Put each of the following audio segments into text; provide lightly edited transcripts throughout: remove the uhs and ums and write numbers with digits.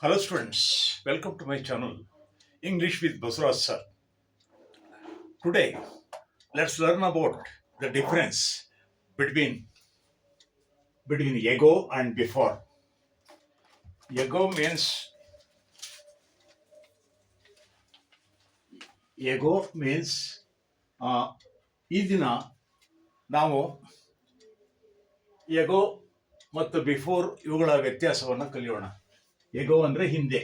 Hello students, welcome to my channel English with Basraj sir. Today let's learn about the difference between ago and before. Ago means ಈ ದಿನ ನಾವು ago ಮತ್ತು before ಇವುಗಳ ವ್ಯತ್ಯಾಸವನ್ನು ಕಲಿಯೋಣ. Ago ಅಂದ್ರೆ ಹಿಂದೆ,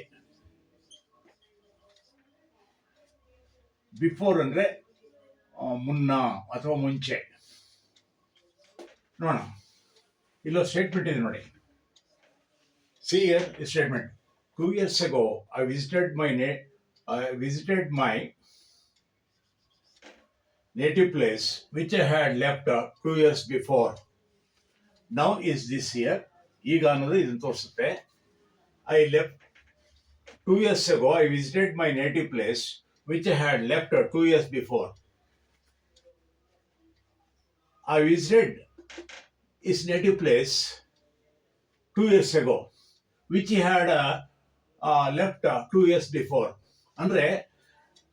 ಬಿಫೋರ್ ಅಂದ್ರೆ ಮುನ್ನ ಅಥವಾ ಮುಂಚೆ. ನೋಡೋಣ, ಇಲ್ಲೋ ಸ್ಟೇಟ್ಮೆಂಟ್ ಇದೆ ನೋಡಿ. See here is statement. 2 years ago, I visited my native place, which I had left 2 years before. Now is this year. ಈಗ ಅನ್ನೋದು ಇದನ್ನು ತೋರಿಸುತ್ತೆ. I left 2 years ago. I visited my native place, which I had left 2 years before. I visited his native place 2 years ago, which he had left 2 years before. ಅಂದರೆ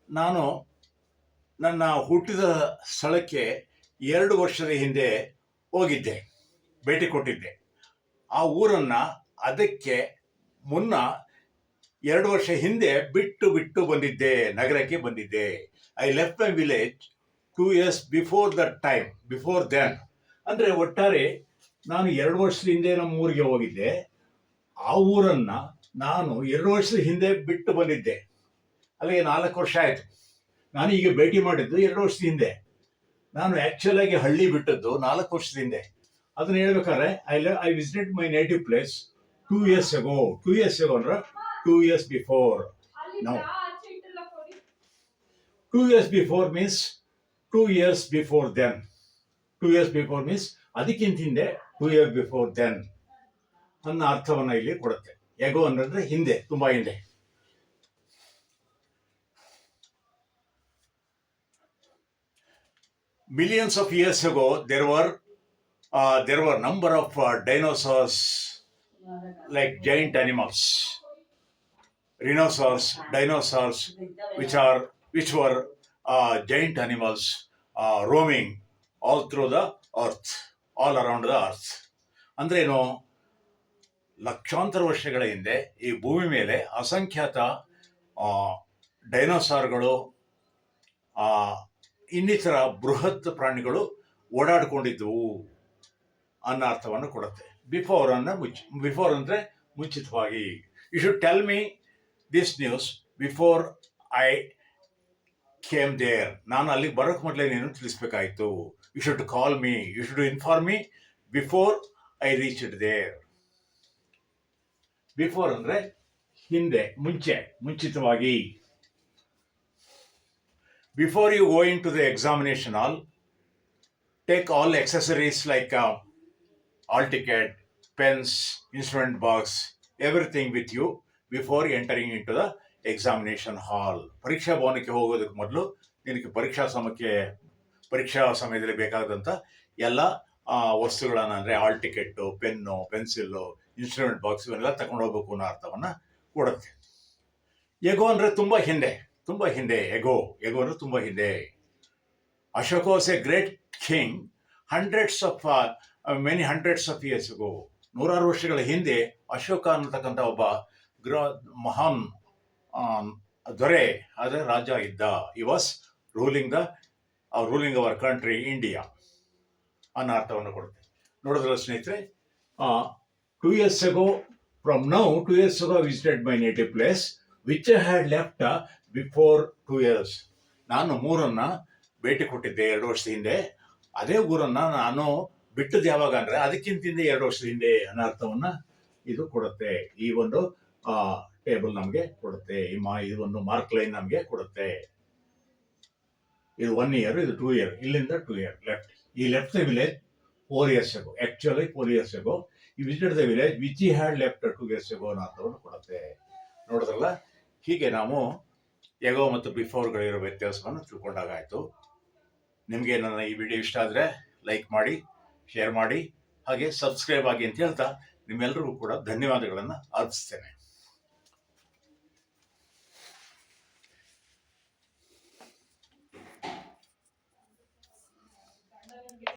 ನಾನು ನನ್ನ ಹುಟ್ಟಿದ ಸ್ಥಳಕ್ಕೆ 2 ವರ್ಷದ ಹಿಂದೆ ಹೋಗಿದ್ದೆ, ಭೇಟಿ ಕೊಟ್ಟಿದ್ದೆ. ಆ ಊರನ್ನು ಅದಕ್ಕೆ ಮುನ್ನ 2 ವರ್ಷ ಹಿಂದೆ ಬಿಟ್ಟು ಬಂದಿದ್ದೆ, ನಗರಕ್ಕೆ ಬಂದಿದ್ದೆ. I left my village 2 years before that time, before then. ಅಂದರೆ ಒಟ್ಟಾರೆ ನಾನು 2 ವರ್ಷದ ಹಿಂದೆ ನಮ್ಮ ಊರಿಗೆ ಹೋಗಿದ್ದೆ. ಆ ಊರನ್ನು ನಾನು 2 ವರ್ಷದ ಹಿಂದೆ ಬಿಟ್ಟು ಬಂದಿದ್ದೆ. ಅಲ್ಲಿಗೆ 4 ವರ್ಷ ಆಯಿತು. ನಾನು ಈಗ ಭೇಟಿ ಮಾಡಿದ್ದು 2 ವರ್ಷದ ಹಿಂದೆ. ನಾನು ಆ್ಯಕ್ಚುಲ್ ಆಗಿ ಹಳ್ಳಿ ಬಿಟ್ಟದ್ದು 4 ವರ್ಷದ ಹಿಂದೆ. ಅದನ್ನ ಹೇಳ್ಬೇಕಾದ್ರೆ I visited my native place 2 years ago. 2 years ago ಅಂದ್ರೆ 2 years before. Now 2 years before means 2 years before then. 2 years before means ಅದಕ್ಕಿಂತ ಹಿಂದೆ 2 years before then ಅನ್ನೋ ಅರ್ಥವನ್ನ ಇಲ್ಲಿ ಕೊಡುತ್ತೆ. ಎಗೋ ಅಂದ್ರೆ ಹಿಂದೆ, ತುಂಬಾ ಹಿಂದೆ. Millions of years ago, there were number of dinosaurs, like giant animals, rhinoceros, dinosaurs, which were giant animals roaming all through the earth, all around the earth. ಅಂದ್ರೆ ಏನು, ಲಕ್ಷಾಂತರ ವರ್ಷಗಳ ಹಿಂದೆ ಈ ಭೂಮಿ ಮೇಲೆ ಅಸಂಖ್ಯಾತ ಡೈನೋಸಾರ್ಗಳು, ಇನ್ನಿತರ ಬೃಹತ್ ಪ್ರಾಣಿಗಳು ಓಡಾಡಿಕೊಂಡಿದ್ದವು ಅನ್ನೋ ಅರ್ಥವನ್ನು ಕೊಡುತ್ತೆ. ಬಿಫೋರ್ ಅಂದ್ರೆ ಮುಂಚಿತವಾಗಿ. You should tell me this news before I came there. ನಾನು ಅಲ್ಲಿಗೆ ಬರೋಕ್ಕೆ ಮೊದಲೇ ನೀನು ತಿಳಿಸ್ಬೇಕಾಯ್ತು. You should call me, you should inform me before I reached there. Before ಅಂದ್ರೆ ಹಿಂದೆ, ಮುಂಚಿತವಾಗಿ. Before you go into the examination hall, take all accessories like all ticket, pens, instrument box, everything with you before entering into the examination hall. ಪರೀಕ್ಷಾ ಭವನಕ್ಕೆ ಹೋಗೋದಕ್ಕೆ ಮೊದಲು ನಿನಗೆ ಪರೀಕ್ಷಾ ಸಮಯದಲ್ಲಿ ಬೇಕಾದಂಥ ಎಲ್ಲ ವಸ್ತುಗಳನ್ನು, ಅಂದರೆ hall ticket, pen, pencil, instrument box ಇವನ್ನೆಲ್ಲ ತಗೊಂಡು ಹೋಗ್ಬೇಕು ಅನ್ನೋ ಅರ್ಥವನ್ನು ಕೊಡುತ್ತೆ. ಎಗೋ ಅಂದರೆ ತುಂಬ ಹಿಂದೆ. ಎಗೋ ಅಂದ್ರೆ ತುಂಬಾ ಹಿಂದೆ. Ashoka was A great king many hundreds of years ago. 100 ವರ್ಷಗಳ ಹಿಂದೆ ಅಶೋಕ ಅನ್ನತಕ್ಕಂಥ ಒಬ್ಬ ಮಹಾನ್ ದೊರೆ, ಆದರೆ ರಾಜ ಇದ್ದ. ಈ was ruling our country India ಅನ್ನೋ ಅರ್ಥವನ್ನು ಕೊಡುತ್ತೆ. ನೋಡಿದ್ರಲ್ಲ ಸ್ನೇಹಿತರೆ, 2 years ago, from now 2 years ago I visited my native place, which I had left before 2 years. ನಾನು ಊರನ್ನ ಭೇಟಿ ಕೊಟ್ಟಿದ್ದೆ 2 ವರ್ಷದ ಹಿಂದೆ. ಅದೇ ಊರನ್ನ ನಾನು ಬಿಟ್ಟದ್ದು ಯಾವಾಗ ಅಂದ್ರೆ ಅದಕ್ಕಿಂತ ಹಿಂದೆ 2 ವರ್ಷದ ಹಿಂದೆ ಅನ್ನೋ ಅರ್ಥವನ್ನ ಇದು ಕೊಡುತ್ತೆ. ಈ ಒಂದು ಟೇಬಲ್ ನಮಗೆ ಕೊಡುತ್ತೆ, ಈ ಒಂದು ಮಾರ್ಕ್ ಲೈನ್ ನಮಗೆ ಕೊಡುತ್ತೆ. ಇದು 1 year, ಇದು 2 year. ಇಲ್ಲಿಂದ 2 year ಲೆಫ್ಟ್. ಈ left the village 4 years ago. Actually 4 years ago ಈ visited the village which he had left 2 years ago ಅನ್ನೋ ಅರ್ಥವನ್ನು ಕೊಡುತ್ತೆ. ನೋಡಿದ್ರಲ್ಲ, ಹೀಗೆ ನಾವು ಎಗೋ ಮತ್ತು ಬಿಫೋರ್ಗಳಿರೋ ವ್ಯತ್ಯಾಸವನ್ನು ತಿಳ್ಕೊಂಡಾಗಾಯಿತು. ನಿಮಗೆ ನನ್ನ ಈ ವಿಡಿಯೋ ಇಷ್ಟ ಆದರೆ ಲೈಕ್ ಮಾಡಿ, ಶೇರ್ ಮಾಡಿ, ಹಾಗೆ ಸಬ್ಸ್ಕ್ರೈಬ್ ಆಗಿ ಅಂತ ಹೇಳ್ತಾ ನಿಮ್ಮೆಲ್ಲರಿಗೂ ಕೂಡ ಧನ್ಯವಾದಗಳನ್ನು ಅರ್ಪಿಸ್ತೇನೆ.